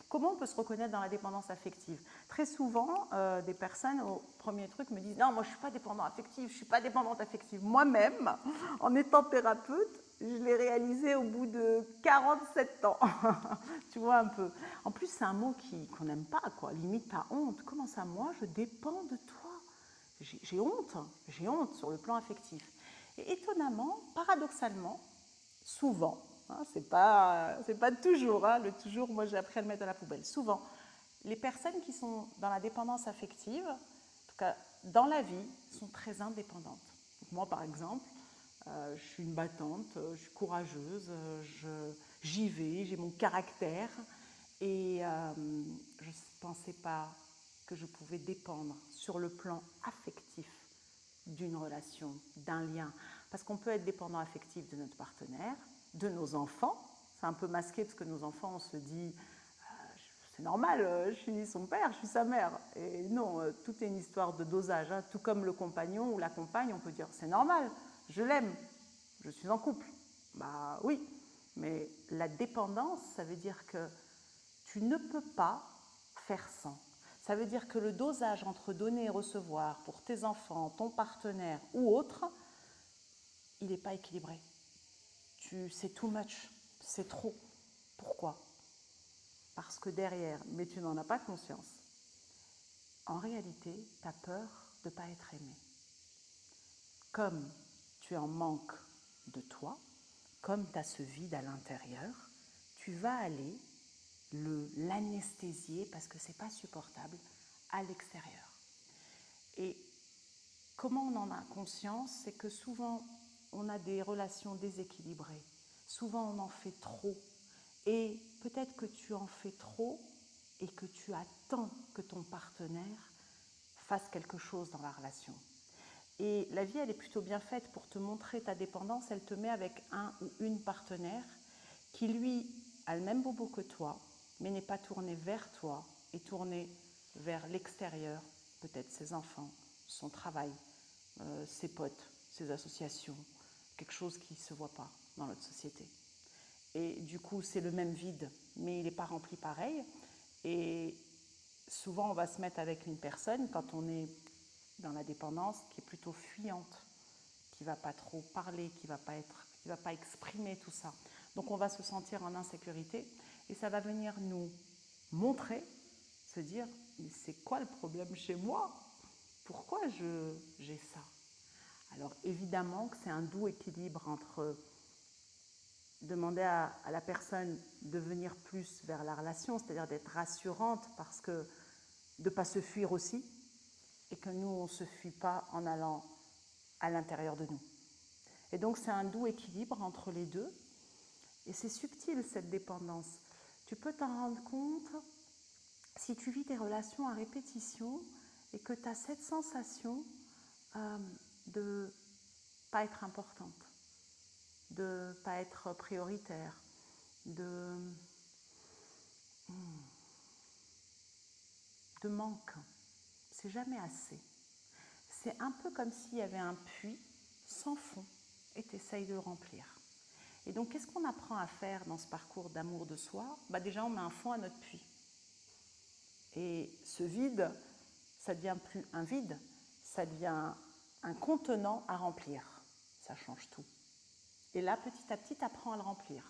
Comment on peut se reconnaître dans la dépendance affective? Très souvent, des personnes, au premier truc, me disent « Non, moi, je ne suis pas dépendant affectif, je ne suis pas dépendante affective. » Moi-même, en étant thérapeute, je l'ai réalisé au bout de 47 ans. Tu vois un peu. En plus, c'est un mot qu'on n'aime pas, quoi. Limite, t'as honte. Comment ça, moi, je dépends de toi? J'ai honte sur le plan affectif. Et étonnamment, paradoxalement, souvent, hein, c'est pas toujours, hein, le toujours, moi j'ai appris à le mettre à la poubelle, souvent, les personnes qui sont dans la dépendance affective, en tout cas dans la vie, sont très indépendantes. Donc moi par exemple, je suis une battante, je suis courageuse, j'y vais, j'ai mon caractère et je ne pensais pas que je pouvais dépendre sur le plan affectif d'une relation, d'un lien. Parce qu'on peut être dépendant affectif de notre partenaire, de nos enfants. C'est un peu masqué parce que nos enfants, on se dit c'est normal, je suis son père, je suis sa mère. Et non, tout est une histoire de dosage. Hein. Tout comme le compagnon ou la compagne, on peut dire c'est normal, je l'aime, je suis en couple. Bah oui, mais la dépendance, ça veut dire que tu ne peux pas faire sans. Ça veut dire que le dosage entre donner et recevoir pour tes enfants, ton partenaire ou autre, il n'est pas équilibré. C'est too much, c'est trop. Pourquoi? Parce que derrière, mais tu n'en as pas conscience, en réalité, tu as peur de ne pas être aimé. Comme tu en manques de toi, comme tu as ce vide à l'intérieur, tu vas aller l'anesthésier parce que ce n'est pas supportable à l'extérieur. Et comment on en a conscience? C'est que souvent, on a des relations déséquilibrées. Souvent, on en fait trop. Et peut-être que tu en fais trop et que tu attends que ton partenaire fasse quelque chose dans la relation. Et la vie, elle est plutôt bien faite pour te montrer ta dépendance. Elle te met avec un ou une partenaire qui, lui, a le même bobo que toi, mais n'est pas tourné vers toi, est tourné vers l'extérieur, peut-être ses enfants, son travail, ses potes, ses associations, quelque chose qui ne se voit pas dans notre société. Et du coup, c'est le même vide, mais il n'est pas rempli pareil. Et souvent, on va se mettre avec une personne, quand on est dans la dépendance, qui est plutôt fuyante, qui ne va pas trop parler, qui ne va pas exprimer tout ça. Donc on va se sentir en insécurité et ça va venir nous montrer, se dire, mais c'est quoi le problème chez moi? Pourquoi j'ai ça? Alors évidemment que c'est un doux équilibre entre demander à la personne de venir plus vers la relation, c'est-à-dire d'être rassurante parce que de ne pas se fuir aussi, et que nous, on ne se fuit pas en allant à l'intérieur de nous. Et donc c'est un doux équilibre entre les deux, et c'est subtil cette dépendance. Tu peux t'en rendre compte si tu vis des relations à répétition et que tu as cette sensation de ne pas être importante, de ne pas être prioritaire, de manque. C'est jamais assez. C'est un peu comme s'il y avait un puits sans fond et tu essayes de le remplir. Et donc, qu'est-ce qu'on apprend à faire dans ce parcours d'amour de soi? Déjà, on met un fond à notre puits. Et ce vide, ça ne devient plus un vide, ça devient un contenant à remplir. Ça change tout. Et là, petit à petit, tu apprends à le remplir.